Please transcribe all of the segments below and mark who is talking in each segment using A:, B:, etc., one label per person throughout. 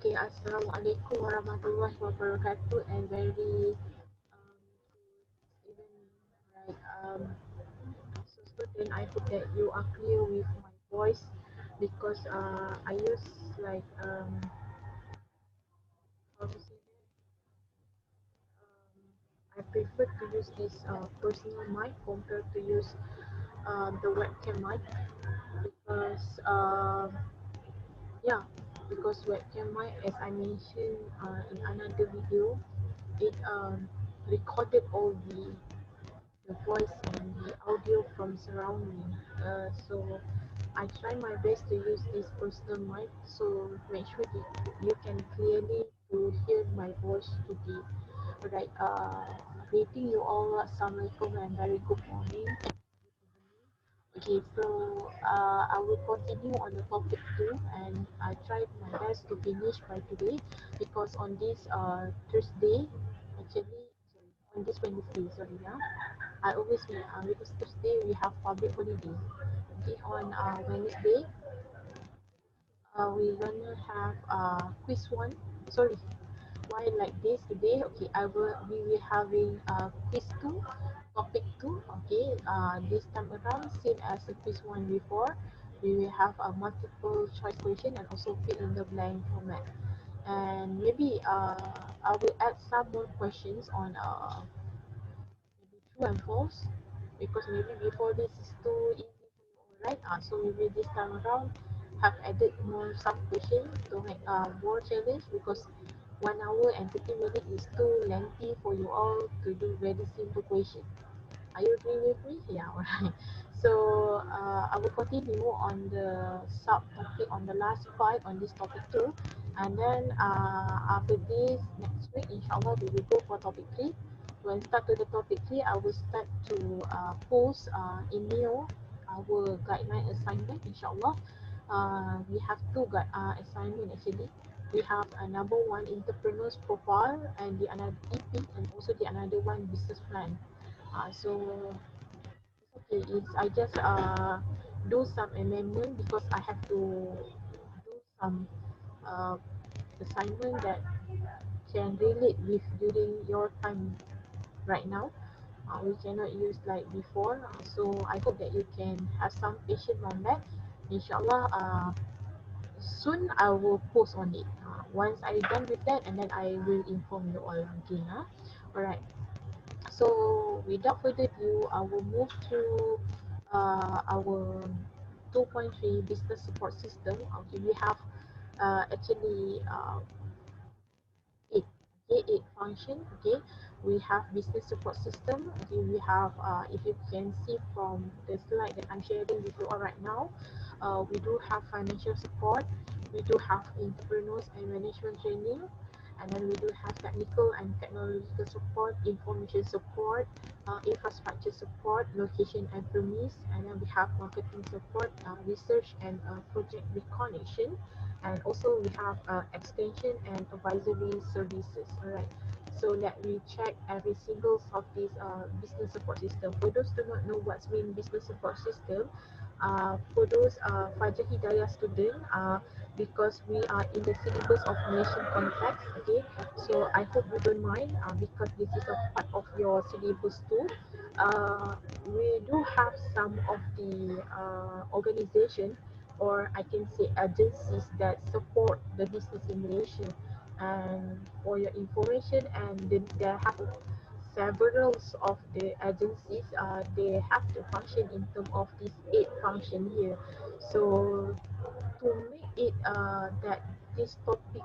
A: Okay, Assalamualaikum warahmatullahi wabarakatuh, and very evening, right? So student, I hope that you are clear with my voice because I use like how to say that, I prefer to use this personal mic compared to use the webcam mic because yeah, because webcam mic, as I mentioned in another video, it recorded all the voice and the audio from surrounding. So I try my best to use this personal mic, so make sure that you can clearly to hear my voice today. Alright, greeting you all. Assalamualaikum and very good morning. Okay, so I will continue on the topic 2, and I tried my best to finish by today because on this Thursday, actually, sorry, on this Wednesday, sorry, yeah, I always because Thursday we have public holiday. Okay, on Wednesday, we're gonna have quiz one. Sorry, why like this today? Okay, we will having quiz two, topic two. Okay, this time around, same as the quiz one before, we will have a multiple choice question and also fill in the blank format. And maybe I will add some more questions on maybe true and false because maybe before this is too easy for you all, right? So maybe this time around have added more some questions to make more challenge because 1 hour and 30 minutes is too lengthy for you all to do very simple question. Are you agree with me? Yeah, alright. So I will continue on the subtopic on the last part on this topic too, and then after this next week, inshallah, we will go for topic 3. When start to the topic 3, I will start to post in Neo our guideline assignment. Inshallah, we have two assignment actually. We have a number one entrepreneur's profile and the another EP and also the another one business plan. So okay, it's I just do some amendment because I have to do some uh, assignment that can relate with during your time right now. We cannot use like before. So I hope that you can have some patience on that. Inshallah, soon I will post on it. Once I done with that, and then I will inform you all again. Alright. So without further ado, I will move to our 2.3 business support system. Okay, we have actually eight, okay, eight function. Okay, we have business support system. Okay, we have if you can see from the slide that I'm sharing with you all right now, we do have financial support. We do have entrepreneurs and management training, and then we do have technical and technological support, information support, infrastructure support, location and premise, and then we have marketing support, research and project recognition, and also we have extension and advisory services. All right, so let me check every single of these business support system. For those who do not know what's mean business support system, for those Fajar Hidayah student, because we are in the syllabus of Malaysian context, okay, so I hope you don't mind because this is a part of your syllabus too. We do have some of the organization, or I can say agencies that support the business in Malaysia. And for your information, and there have several of the agencies, they have to function in terms of this eight function here. So to make it that this topic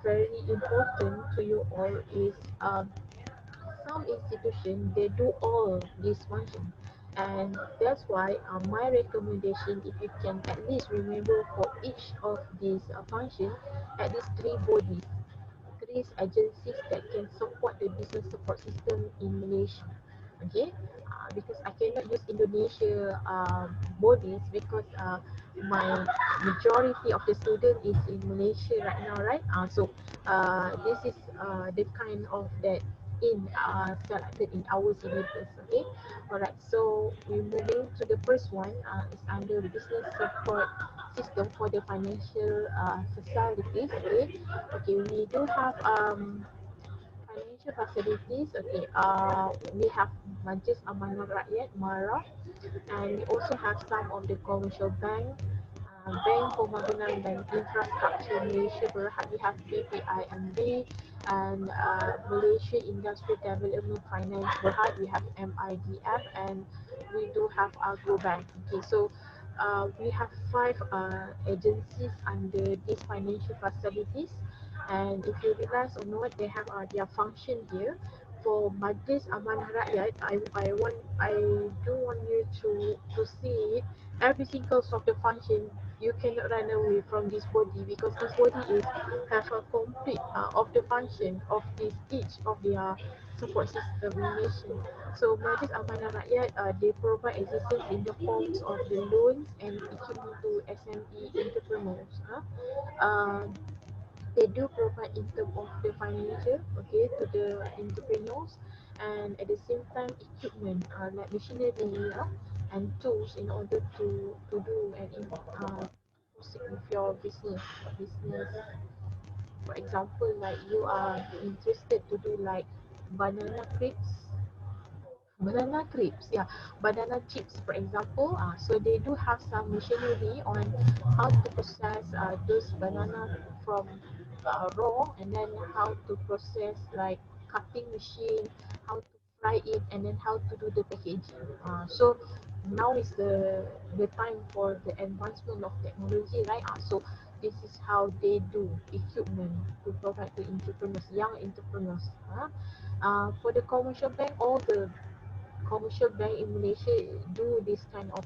A: very important to you all is some institution they do all this function, and that's why my recommendation, if you can at least remember for each of these function at least three bodies, three agencies that can support the business support system in Malaysia. Okay, because I cannot use Indonesia bodies because my majority of the student is in Malaysia right now, right? So this is the kind of that selected in our syllabus. Okay, alright. So we're moving to the first one. It's under business support system for the financial facilities. Okay. We do have financial facilities. Okay. We have Majlis Amanah Rakyat (MARA), and we also have some of the commercial bank, Bank Pembangunan dan Infrastruktur Malaysia Berhad. We have BPIMB, and Malaysia Industry Development Finance Berhad. We have MIDF, and we do have Agrobank. Okay, so we have five agencies under these financial facilities, and if you realize or not, they have their function here. For Majlis Amanah Rakyat, I do want you to see every single of the function. You cannot run away from this body, because this body is have a complete of the function of this each of their support system in Malaysia. So Majlis Amanah Rakyat, they provide assistance in the forms of the loans and equipment to SME entrepreneurs. Uh, they do provide in terms of the financial, okay, to the entrepreneurs, and at the same time equipment, like machinery, and tools in order to do and proceed with your business. For example, like you are interested to do like banana crepes, banana crepes, yeah, banana chips, for example. So they do have some machinery on how to process those banana from raw, and then how to process like cutting machine, how to fry it, and then how to do the packaging. So now is the time for the advancement of technology, right? So this is how they do equipment to provide to entrepreneurs, young entrepreneurs. For the commercial bank, all the commercial bank in Malaysia do this kind of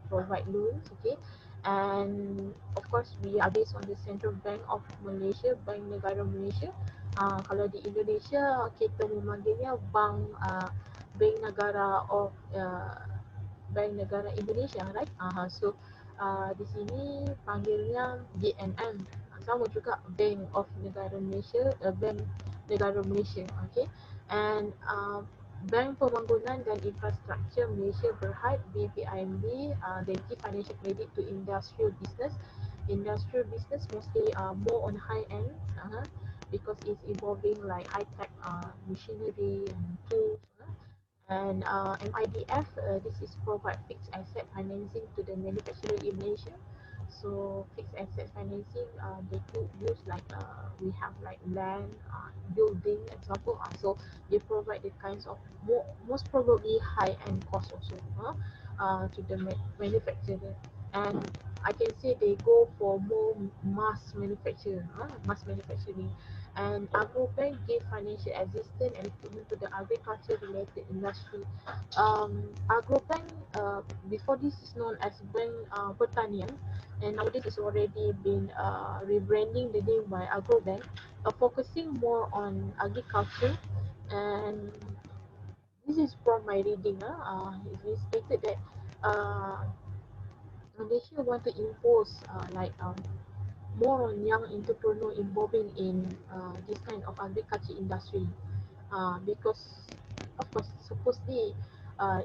A: provide loans, okay. And of course we are based on the Central Bank of Malaysia, Bank Negara Malaysia. Kalau di Indonesia kita memanggilnya Bank Negara of Bank Negara Indonesia, right? So di sini panggilnya BNM. Sama juga Bank of Negara Malaysia, Bank Negara Malaysia, okay. And Bank Pembangunan dan Infrastruktur Malaysia Berhad (BPIMB), they give financial credit to industrial business. Industrial business mostly more on high end, because it's involving like high tech machinery and tools. And MIDF, this is provide fixed asset financing to the manufacturer in Malaysia. So fixed asset financing, they could use like we have like land, building example. So they provide the kinds of most probably high end cost also, to the manufacturer. And I can say they go for more mass manufacturing. And Agrobank give financial assistance and equipment to the agriculture related industry. Agrobank, before this is known as Bank Pertanian, and nowadays it's already been rebranding the name by Agrobank, focusing more on agriculture. And this is from my reading. It is stated that uh, Malaysia want to impose more on young entrepreneur involving in this kind of agriculture industry, because of course supposedly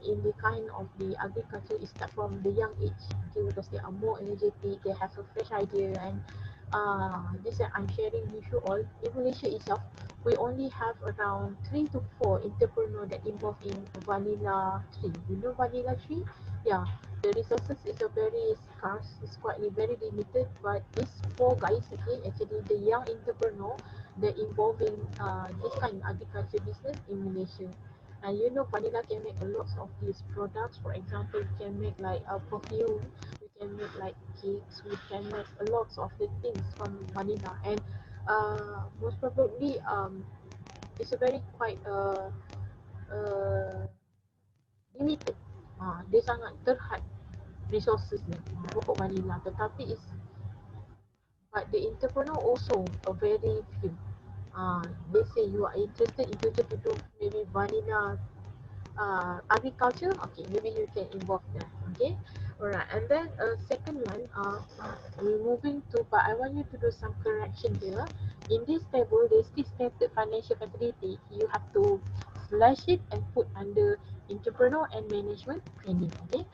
A: in the kind of the agriculture is start from the young age, okay, because they are more energetic, they have a fresh idea. And this I'm sharing with you all. In Malaysia itself, we only have around 3 to 4 entrepreneur that involved in vanilla tree. You know vanilla tree? Yeah, the resources is a very scarce, it's quite very limited, but these four guys, okay, actually the young entrepreneur, they're involving this kind of agriculture business in Malaysia. And you know vanilla can make a lot of these products. For example, you can make like a perfume, we can make like cakes, we can make a lot of the things from vanilla. And most probably it's a very quite uh, limited. Dia sangat terhad resources ni, pokok vanilla, tetapi is but the entrepreneur also a very few. They say you are interested in future to do maybe vanilla agriculture, okay, maybe you can involve that, okay. Alright, and then second one, we're moving to, but I want you to do some correction here. In this table, there's this stated financial facility. You have to slash it and put under entrepreneur and management training. Okay.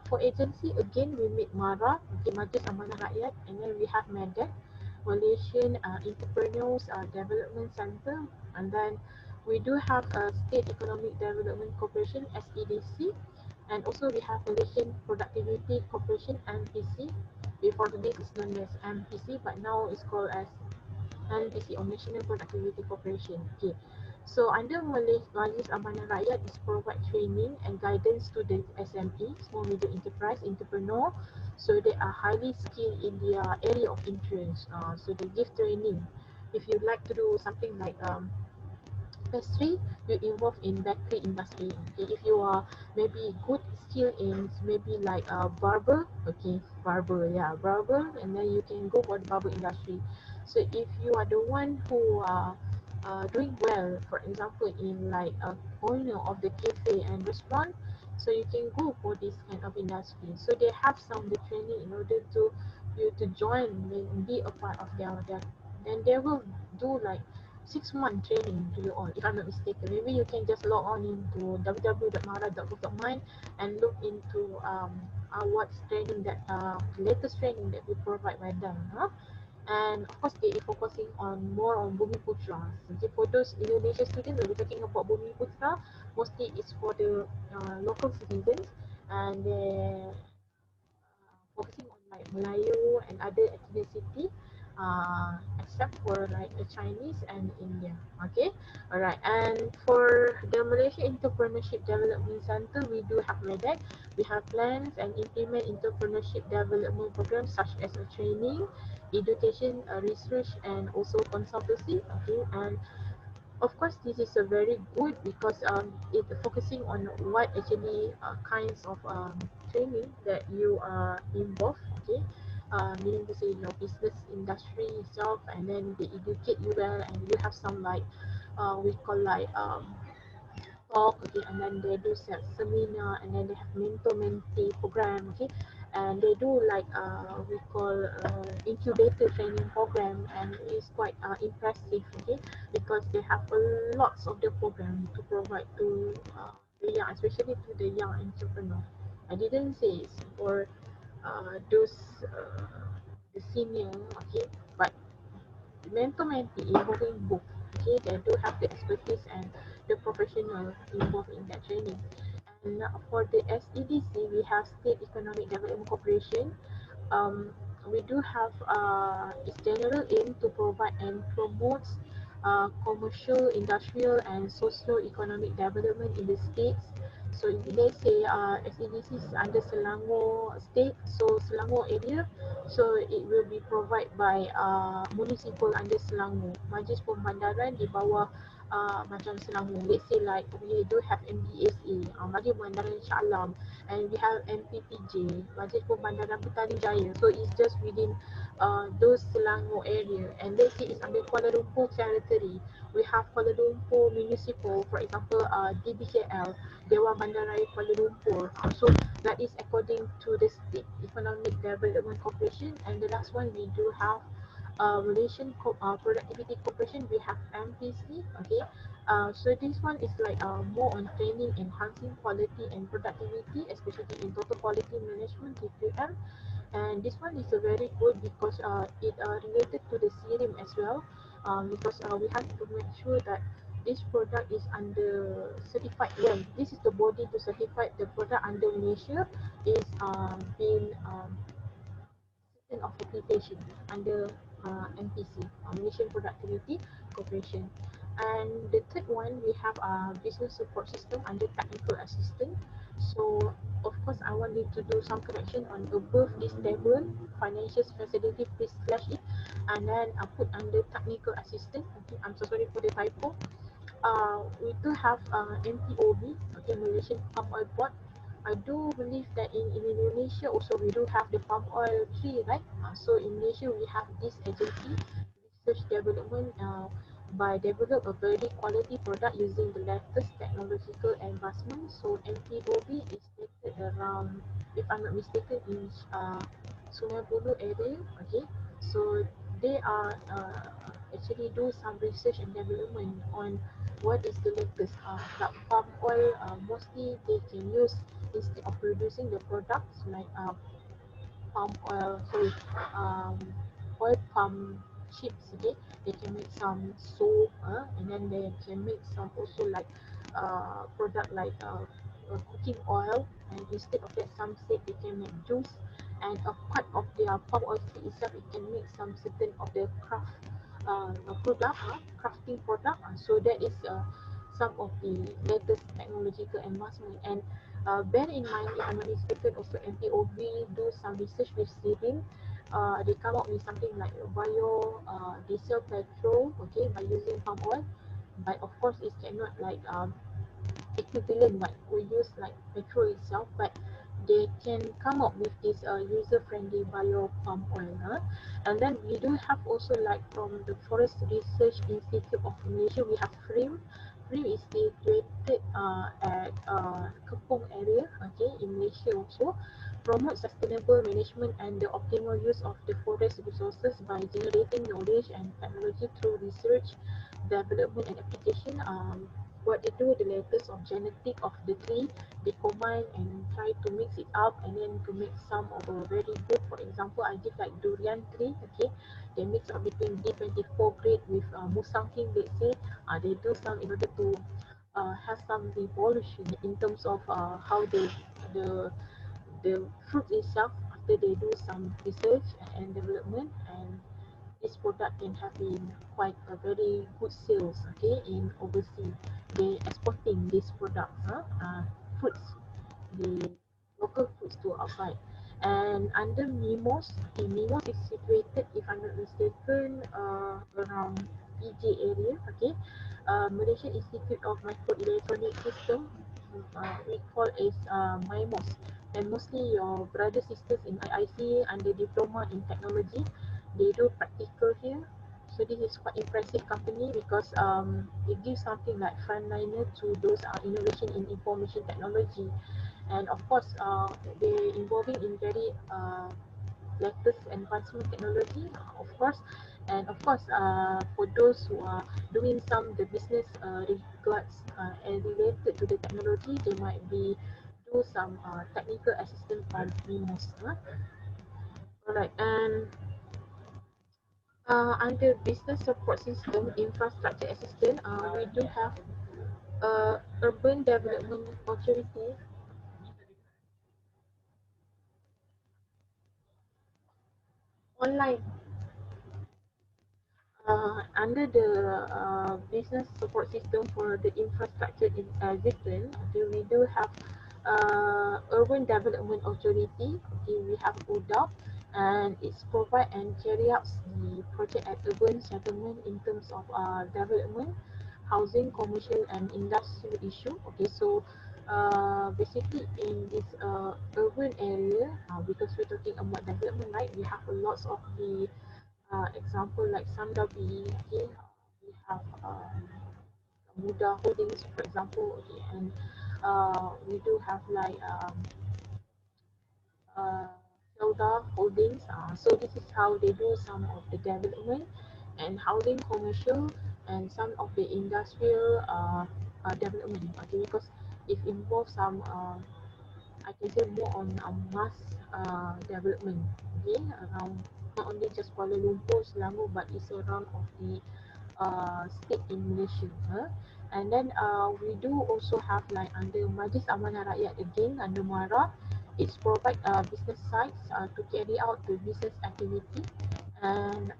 A: For agency, again, we meet MARA, okay, Majlis Amanah Rakyat, and then we have MEDEC, Malaysian Entrepreneurs Development Center, and then we do have State Economic Development Corporation (SEDC), and also we have Malaysian Productivity Corporation (MPC). Before this is known as MPC, but now it's called as NPC or National Productivity Corporation. Okay. So under Majlis Amanah Rakyat is provide training and guidance to the SME, small medium enterprise, entrepreneur. So they are highly skilled in their area of interest. So they give training. If you'd like to do something like pastry, you involve in bakery industry. Okay, if you are maybe good skill in maybe like a barber, okay, barber, yeah, barber, and then you can go for the barber industry. So if you are the one who are doing well, for example, in like a owner of the cafe and restaurant, so you can go for this kind of industry. So they have some the training in order to you to join and be a part of their then they will do like 6 month training to you all, if I'm not mistaken. Maybe you can just log on into www.mara.gov.my and look into what's training that latest training that we provide by them. Huh? And of course, they are focusing on more on Bumi Putra. Okay, for those Indonesia students, we're talking about Bumi Putra. Mostly it's for the local citizens, and they focusing on like Melayu and other ethnicity, except for like the Chinese and India. Okay, alright. And for the Malaysia Entrepreneurship Development Center, we do have MEDEC. We have plans and implement entrepreneurship development programs such as a training, education, research, and also consultancy. Okay, and of course, this is a very good because it focusing on what actually kinds of training that you are involved. Okay, meaning to say your business industry itself, and then they educate you well, and you have some like we call like talk, okay, and then they do seminar, and then they have mentor mentee program, okay, and they do like we call incubator training program, and it's quite impressive, okay, because they have a lots of the program to provide to the young, especially to the young entrepreneur. I didn't say it's for those the senior, okay, but mentor mentee involving both. Okay, they do have the expertise and the professional involved in that training. And for the SEDC, we have State Economic Development Corporation. um, we do have its general aim to provide and promote commercial, industrial, and socio-economic development in the states. So let's say SEDC is under Selangor state, so Selangor area, so it will be provided by municipal under Selangor, Majlis Pembandaran di bawah macam Selangor. Let's say like we do have MBSA, Majlis Pembandaran Shah Alam, and we have MPPJ, Majlis Pembandaran Petaling Jaya. So it's just within those Selangor area. And let's say it's under Kuala Lumpur territory. We have Kuala Lumpur Municipal, for example, DBKL, Dewan Bandaraya Kuala Lumpur. So that is according to the State Economic Development Corporation. And the last one we do have Malaysian Productivity Corporation. We have MPC. Okay, so this one is like more on training, enhancing quality and productivity, especially in total quality management (TQM). And this one is a very good because it related to the serum as well. Because we have to make sure that this product is under certified well. This is the body to certify the product under Malaysia is being certain of reputation under MPC, Malaysian Productivity Corporation. And the third one, we have business support system under technical assistant. So, of course, I want you to do some correction on above this table, financial facility, please slash it, and then put under technical assistant. Okay, I'm so sorry for the typo. We do have MPOB, okay, Malaysian Palm Oil Board. I do believe that in Indonesia also we do have the palm oil tree, right? So in Malaysia we have this agency, research development. by develop a very quality product using the latest technological advancement. So MTOB is stated around, if I'm not mistaken, in Sungai Buloh area. Okay, so they are actually do some research and development on what is the latest. Like palm oil, mostly they can use instead of producing the products like palm oil, sorry, um, oil palm chips. Okay, they can make some soap, and then they can make some also like product like cooking oil. And instead of that, some say they can make juice. And a part of their palm oil seed itself, it can make some certain of the craft product, crafting product. So that is some of the latest technological advancement. And bear in mind, if I'm not mistaken, also MPOV do some research with Civil. They come up with something like bio diesel petrol, okay, by using palm oil. But of course, it cannot like equivalent what we use like petrol itself, but they can come up with this user-friendly bio palm oil. And then we do have also like from the Forest Research Institute of Malaysia, we have FRIM. FRIM is situated at Kepong area, okay, in Malaysia also. Promote sustainable management and the optimal use of the forest resources by generating knowledge and technology through research, development and application. What they do, the latest of genetic of the tree, they combine and try to mix it up and then to make some of a very good. For example, I give like durian tree. Okay, they mix up between D24 grade with Musang King. Let's say they do some in order to have some evolution in terms of how the the fruit itself after they do some research and development. And this product can have been quite a very good sales, okay, in overseas. They exporting this product, fruits, the local fruits to outside. And under MIMOS, okay, MIMOS is situated, if I'm not mistaken, around PJ area, okay. Malaysian Institute of Microelectronic System, we call as MIMOS. And mostly your brothers sisters in IIC under diploma in technology, they do practical here. So this is quite impressive company because it gives something like frontliner to those innovation in information technology. And of course they involving in very latest advancement technology, of course. And of course for those who are doing some the business regards and related to the technology, they might be do some technical assistance from BMOS. Alright, and under business support system, infrastructure assistance, we do have urban development authority online. Under the business support system for the infrastructure in existence, okay, we do have urban development authority. Okay, we have UDAP, and it's provide and carry out the project at urban settlement in terms of development, housing, commercial and industrial issue. Okay, so basically in this urban area, because we're talking about development, right? We have a lots of the example like Sandabi. Okay, we have Muda Holdings, for example. Okay, and we do have like uh, Zelda Holdings. So this is how they do some of the development and housing, commercial, and some of the industrial development. Okay, because it involves some I can say more on mass development. Okay, around not only just Kuala Lumpur, Selangor, but it's around of the state in Malaysia. And then we do also have like under Majlis Amanah Rakyat again under MARA, it's provide business sites to carry out the business activity. And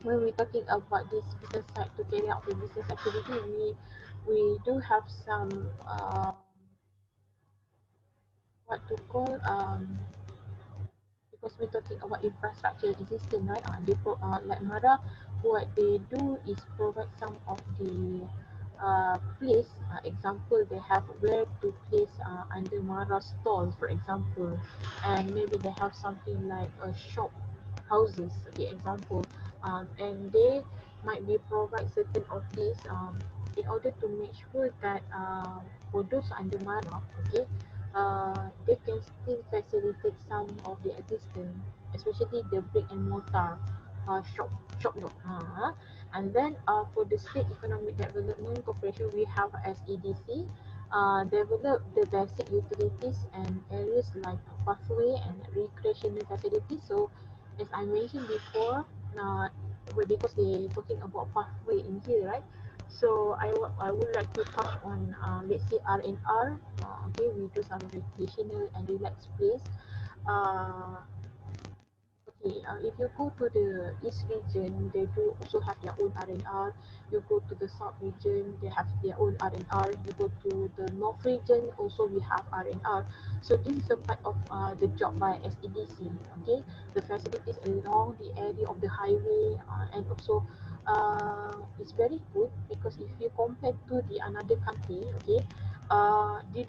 A: when we're talking about this business site to carry out the business activity, we do have some what to call because we're talking about infrastructure existing, right? Like Mara, what they do is provide some of the place. Example, they have where to place under Mara stall, for example, and maybe they have something like a shop houses. Okay, example, and they might be provide certain of these in order to make sure that for those under MARA, okay, they can still facilitate some of the existing, especially the brick and mortar shop look. And then for the State Economic Development Corporation, we have SEDC, develop the basic utilities and areas like pathway and recreational facilities. So, as I mentioned before, uh, because they talking about pathway in here, right? So I would like to touch on let's say R&R. Okay, we do some recreational and relaxed place. Uh, Okay, if you go to the east region, they do also have their own R&R. You go to the south region, they have their own R&R. You go to the north region, also we have R&R. So this is a part of the job by SEDC. Okay, the facilities along the area of the highway, and also it's very good because if you compare to the another country, okay, they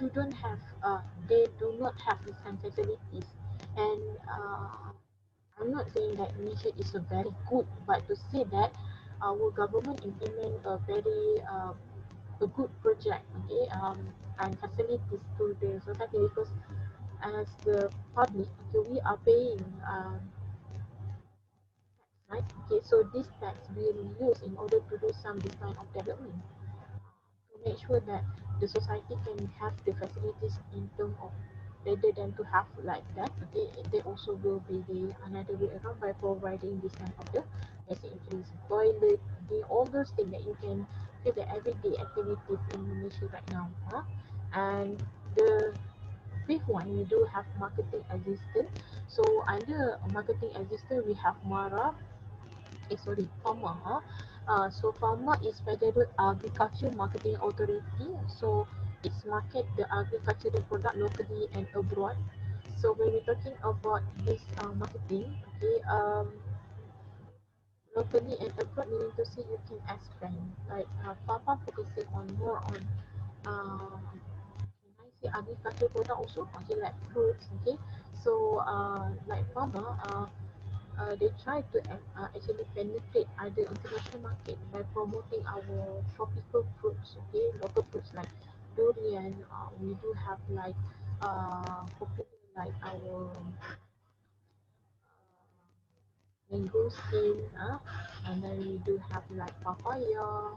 A: do not have the same facilities, and I'm not saying that Malaysia is a very good, but to say that our government implement a very a good project, okay, and facilities to the society because as the public, okay, we are paying right, okay, so this tax will use in order to do some this kind of development to make sure that the society can have the facilities in terms of rather than to have like that, they also will be the another way around by providing this kind of the basic utilities, toilet, all those things that you can feel the everyday activities in Malaysia right now. And the fifth one, we do have marketing assistant. So under marketing assistant, we have MARA, sorry, FAMA. So FAMA is Federal Agriculture Marketing Authority. So it's market the agricultural product locally and abroad. So when we're talking about this marketing, okay, locally and abroad, meaning to say you can expand. Like FAMA focusing on more on can I say agricultural product also, okay, like fruits, okay. So like FAMA, they try to actually penetrate other international market by promoting our tropical fruits, okay, local fruits like durian. We do have like popular like our mangosteen, and then we do have like papaya,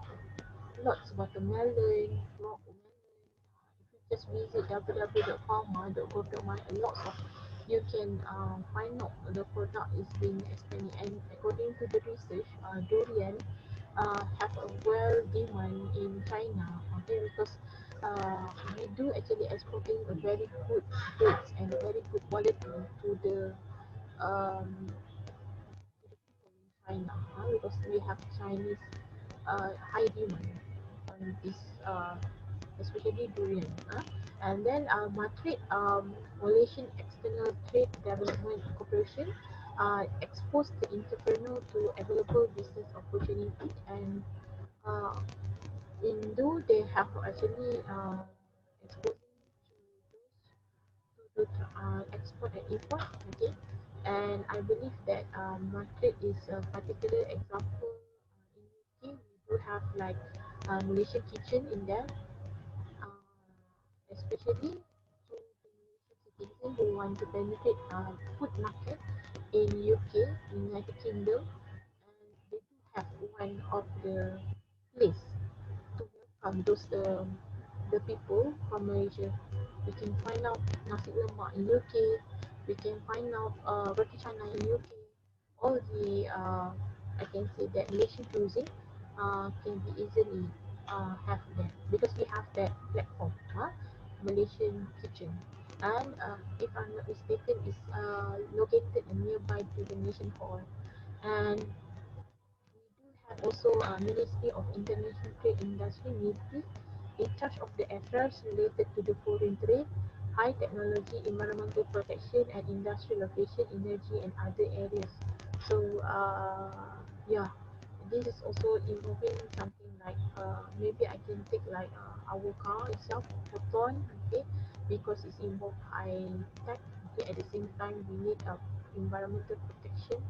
A: lots watermelon, rock melon. If you just visit www.farmer.gov.my, lots of you can find out the product is being expanded, and according to the research, durian have a well demand in China. Okay, because we do actually exporting a very good goods and very good quality to the um, China, because we have Chinese high demand on this, especially durian. And then Madrid, Malaysian External Trade Development Corporation, exposed the entrepreneur to available business opportunity, and uh, Indo they have actually exposing to export and import. Okay, and I believe that market is a particular example. In UK, we do have like Malaysian kitchen in there, uh, especially to the Malaysian citizen who want to penetrate food market in UK, United Kingdom, and they do have one of the place to welcome those the people from Malaysia. We can find out nasi lemak in UK. We can find out roti canai in UK. All the I can say that Malaysian cuisine can be easily have there because we have that platform, Malaysian kitchen. And if I'm not mistaken, is located nearby to the Nation Hall. And we do have also Ministry of International Trade Industry (MITI) in charge of the affairs related to the foreign trade, high technology, environmental protection, and industrial location, energy, and other areas. So yeah, this is also involving something like maybe I can take like our car itself, Proton, okay, because it's involved high tech. Okay, at the same time we need environmental protection.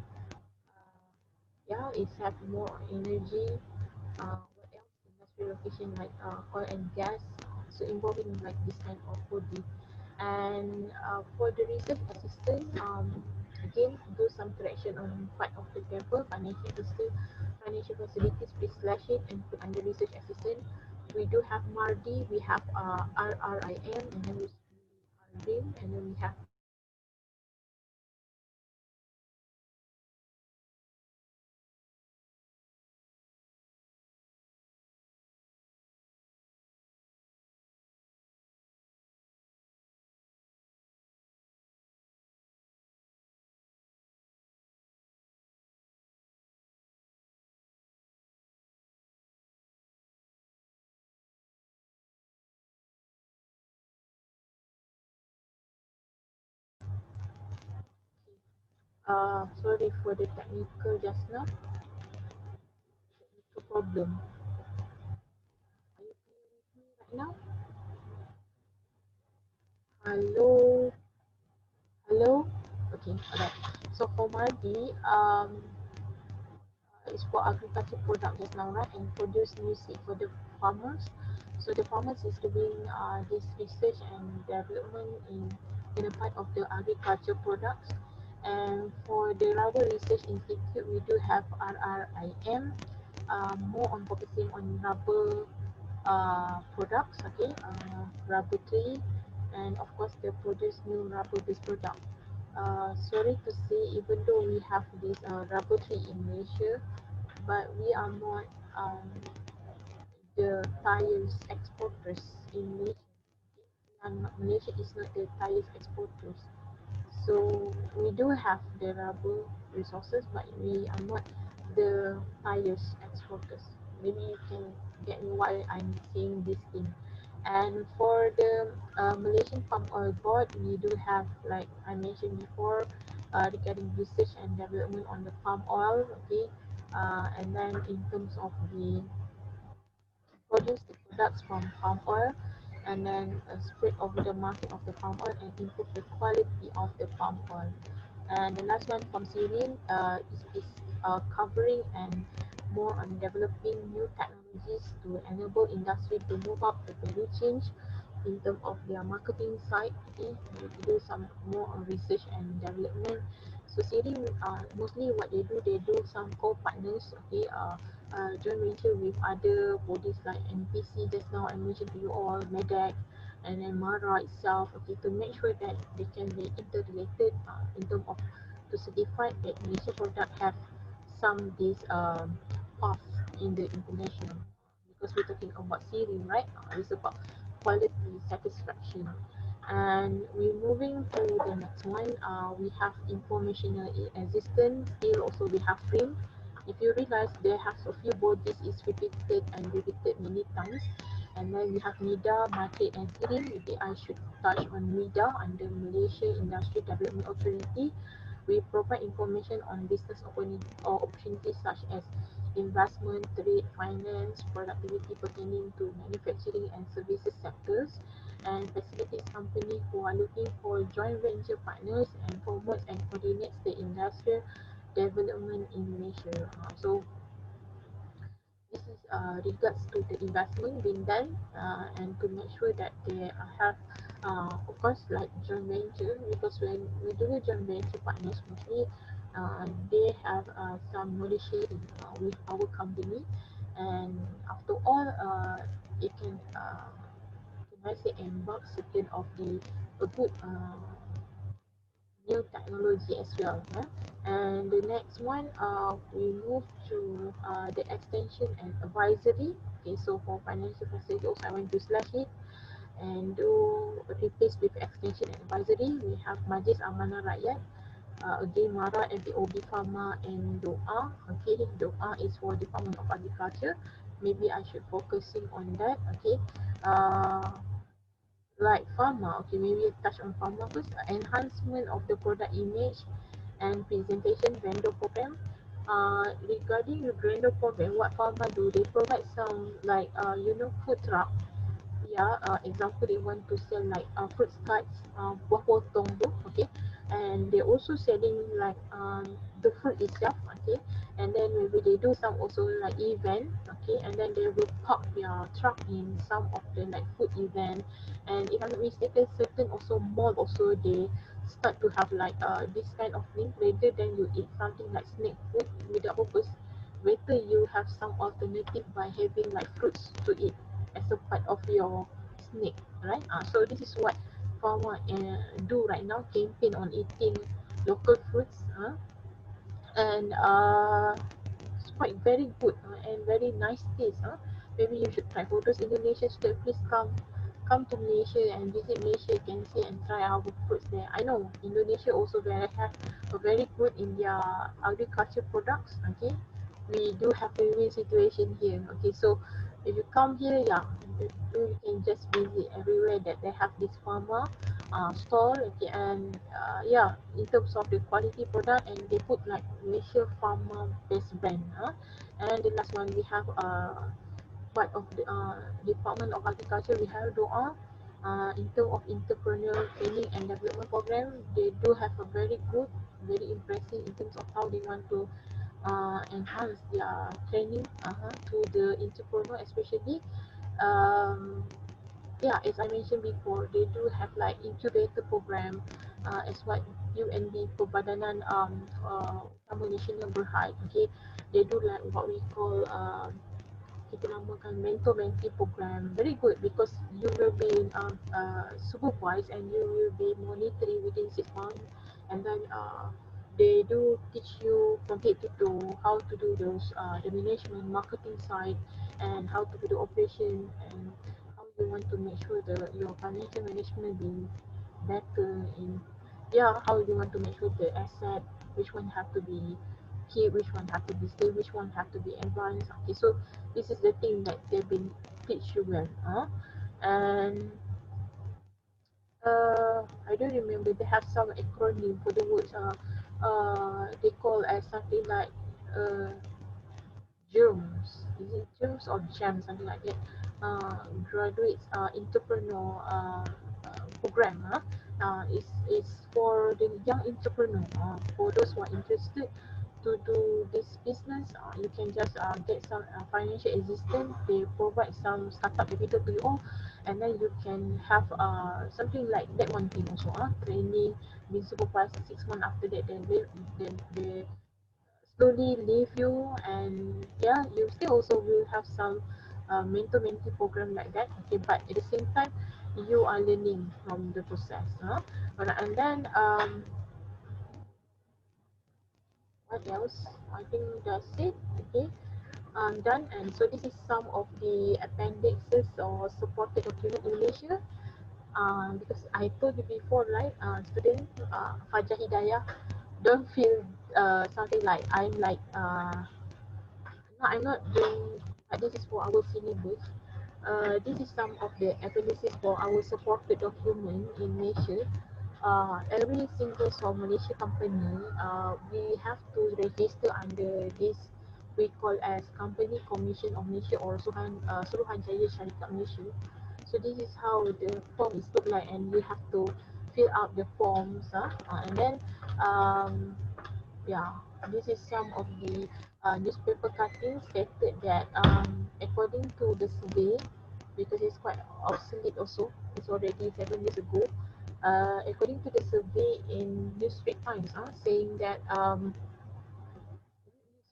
A: Yeah, it's have more energy. What else? Industrial location like oil and gas. So involving like this kind of body. And for the research assistant, again do some correction on part of the paper. Financial assistant, financial facilities, please slash it and put under research assistant. We do have MARDI, we have RRIM, and then we RIM, and then we have sorry for the technical just now, technical problem. Are you clear with me right now? Hello, hello. Okay, alright. So for Mardi, is for agriculture product just now, right? And produce new seed for the farmers. So the farmers is doing this research and development in a part of the agriculture products. And for the rubber research institute, we do have RRIM, more on focusing on rubber products, okay, rubber tree, and of course they produce new rubber based product. Sorry to say, even though we have this rubber tree in Malaysia, but we are not the tires exporters in Malaysia. And Malaysia is not the tires exporters. So we do have the rubber resources, but we are not the tires exporters. Maybe you can get me why I'm saying this thing. And for the Malaysian Palm Oil Board, we do have, like I mentioned before, regarding research and development on the palm oil. Okay, and then in terms of the produce the products from palm oil, and then spread over the market of the palm oil and improve the quality of the palm oil. And the last one from Celine is covering and more on developing new technologies to enable industry to move up the value chain in terms of their marketing side. Okay, we do some more on research and development. So Celine, mostly what they do some co-partners. Okay, joint venture with other bodies like NPC just now I mentioned to you all, MEDEC, and then MARA itself, okay, to make sure that they can be interrelated in terms of to certify that Malaysia product have some this path in the international, because we're talking about Siri, right? It's about quality satisfaction. And we're moving to the next one. We have informational existence. Still also we have frame. If you realize there have a few bodies is repeated and repeated many times. And then we have MIDA, market and Siri. Maybe I should touch on MIDA under Malaysia Industry Development Authority. We provide information on business opportunities such as investment, trade, finance, productivity pertaining to manufacturing and services sectors, and facilitates companies who are looking for joint venture partners and promotes and coordinates the industrial development in Malaysia. So this is regards to the investment being done, and to make sure that they have of course like joint venture, because when we do joint venture partners mostly they have some knowledge sharing with our company, and after all it can I say embark certain of the a good new technology as well. Yeah? And the next one, we move to the extension and advisory. Okay, so for financial facility, also I want to slash it and do replace with extension and advisory. We have Majlis Amanah Rakyat, again Mara, MPOB Pharma and Doa. Okay, Doa is for Department of Agriculture. Maybe I should focusing on that. Okay, uh, like pharma, okay, maybe touch on pharma first. Enhancement of the product image and presentation vendor program. Regarding the vendor program, what pharma do? They provide some like food truck. Yeah, example they want to sell like fruit carts, buah potong tu, okay, and they also selling like the fruit itself. okay, and then maybe they do some also like event, okay, and then they will park their truck in some of the like food event. And if I'm not mistaken, certain also mall also they start to have like this kind of thing. Rather than you eat something like snack food without purpose, better you have some alternative by having like fruits to eat as a part of your snack, right? So this is what farmer do right now, campaign on eating local fruits, and it's quite very good, and very nice taste. Maybe you should try. For those Indonesians, should please come to Malaysia and visit Malaysia. You can see and try our fruits there. I know Indonesia also very have a very good in their agriculture products. Okay, we do have a win situation here. Okay, so if you come here, yeah, you can just visit everywhere that they have this farmer stall. Okay, and yeah, in terms of the quality product, and they put like Malaysia farmer best brand. And the last one we have part of the Department of Agriculture, we have doa. In terms of entrepreneurial training and development program, they do have a very good, very impressive in terms of how they want to enhance their training to the entrepreneur, especially. Um, yeah, as I mentioned before, they do have like incubator program, as what UNB Perbadanan Utama Nasional Berhad. Okay, they do like what we call kita namakan mentor-mentee program. Very good because you will be supervised and you will be monitoring within 6 months, and then they do teach you from head to toe how to do those the management, marketing side, and how to do the operation, and how you want to make sure the your financial management be better in, yeah, how you want to make sure the asset, which one have to be keep, which one have to be stay, which one have to be advanced. Okay, so this is the thing that they've been teach you well. And I don't remember, they have some acronym for the words. They call as something like uh, germs. Is it germs or gems, something like that? Graduates entrepreneur program. Is for the young entrepreneur. For those who are interested to do this business, you can just get some financial assistance. They provide some startup capital to you all, and then you can have something like that one thing also. Training, being supervised 6 months after that, then they slowly leave you, and yeah, you still also will have some mentor mentee program like that. Okay, but at the same time, you are learning from the process. Alright, and then what else? I think that's it. Okay, done. And so this is some of the appendixes or supported document in Malaysia. Because I told you before, right, student Fajar Hidayah, don't feel something like I'm like no, I'm not doing. This is for our syllabus. This is some of the appendices for our supported document in Malaysia. Every single Malaysia company, we have to register under this we call as Company Commission of Malaysia, or Suruhanjaya Syarikat Malaysia. So this is how the form is look like, and you have to fill out the forms, and then um, yeah, this is some of the newspaper cuttings stated that according to the survey, because it's quite obsolete also, it's already 7 years ago. According to the survey in Newsweek Times, saying that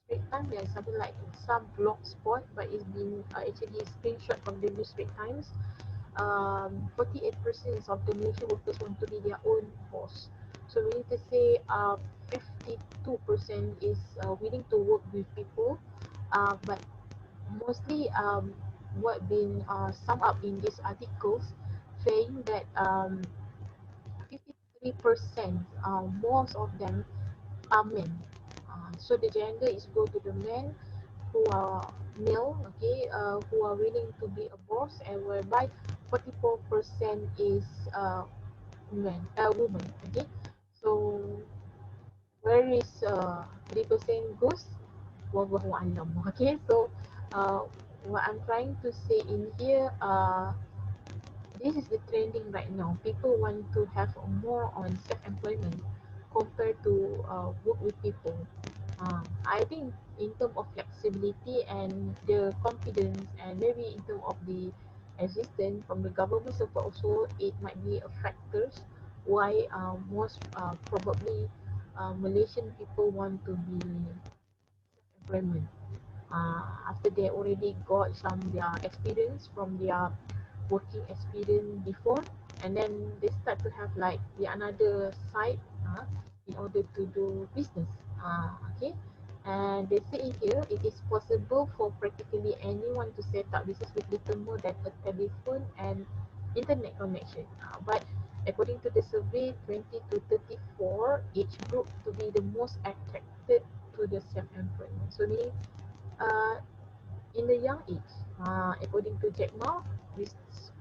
A: Newsweek Times, there's something like some blog spot, but it's been actually screenshot from the Newsweek Times. 48% of the Malaysian workers want to be their own boss. So we need to say 52% is willing to work with people, but mostly what been summed up in these articles saying that 53% most of them are men. So the gender is go to the men who are male, okay, who are willing to be a boss, and whereby 44% is women, okay. So where is 3% goes? Wallahu alam. Okay, so uh, what I'm trying to say in here, this is the trending right now. People want to have more on self-employment compared to work with people. I think in terms of flexibility and the confidence, and maybe in terms of the assistance from the government support also, it might be a factors why most probably Malaysian people want to be employment after they already got some their experience from their working experience before, and then they start to have like the another side in order to do business. Okay, and they say here it is possible for practically anyone to set up business with little more than a telephone and internet connection. But according to the survey, 20 to 34 age group to be the most attracted to the self-employment. So meaning uh, in the young age, according to Jack Ma, we,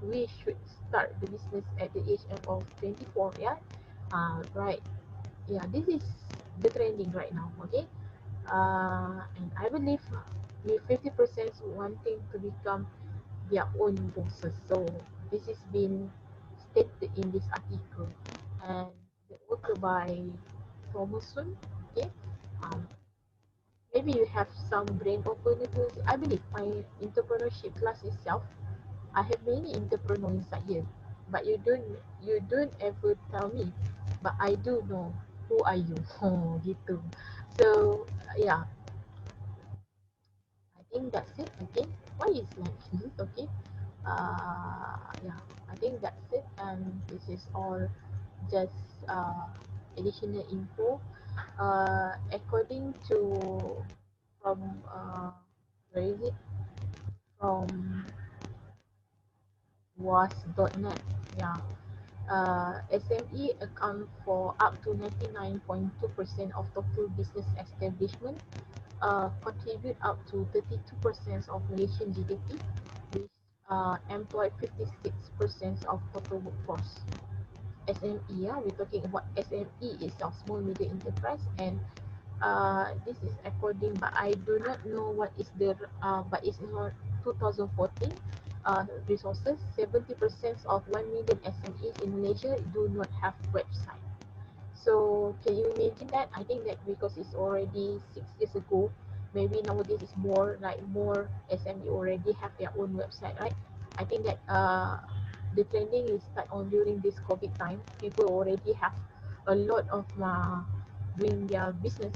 A: we should start the business at the age of 24. Yeah, right. Yeah, this is the trending right now. Okay, and I believe with 50% wanting to become their own bosses. So this is been stated in this article, and the author by Thomas Sun. Okay, um, maybe you have some brain openers. I believe my entrepreneurship class itself, I have many entrepreneurs inside here, but you don't ever tell me, but I do know who are you. Oh, gitu. So yeah, I think that's it. Okay, why is like this? Okay, yeah, I think that's it, and this is all just additional info. According to from where is it? From was.net. Yeah. SME account for up to 99.2% of total business establishment, contribute up to 32% of Malaysian GDP, which employ 56% of total workforce. SME, yeah, we're talking about SME itself, small medium enterprise, and this is according, but I do not know what is the but it's in 2014 resources. 70% of 1 million SMEs in Malaysia do not have website. So can you imagine that? I think that because it's already 6 years ago, maybe nowadays it's more like more SME already have their own website, right? I think that the trending is start on during this COVID time. People already have a lot of doing their business,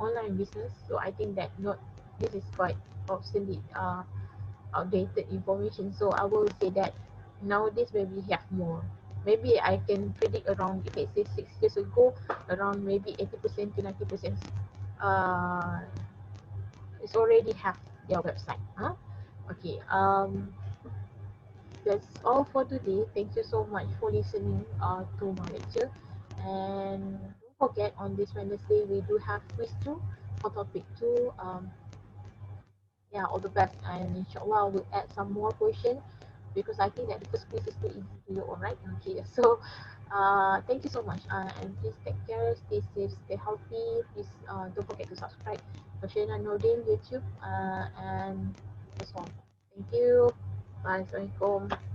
A: online business. So I think that not this is quite obsolete, outdated information. So I will say that nowadays maybe have more. Maybe I can predict around, if it says 6 years ago, around maybe 80% to 90% uh it's already have their website. Okay. That's all for today. Thank you so much for listening to my lecture. And don't forget, on this Wednesday we do have quiz 2 for topic 2. Yeah, all the best, and inshallah we'll add some more question, because I think that the first quiz is too easy to you. All right, okay. So thank you so much, and please take care, stay safe, stay healthy. Please don't forget to subscribe to Shana Nordin YouTube, and that's all. Thank you. Bye. Assalamualaikum.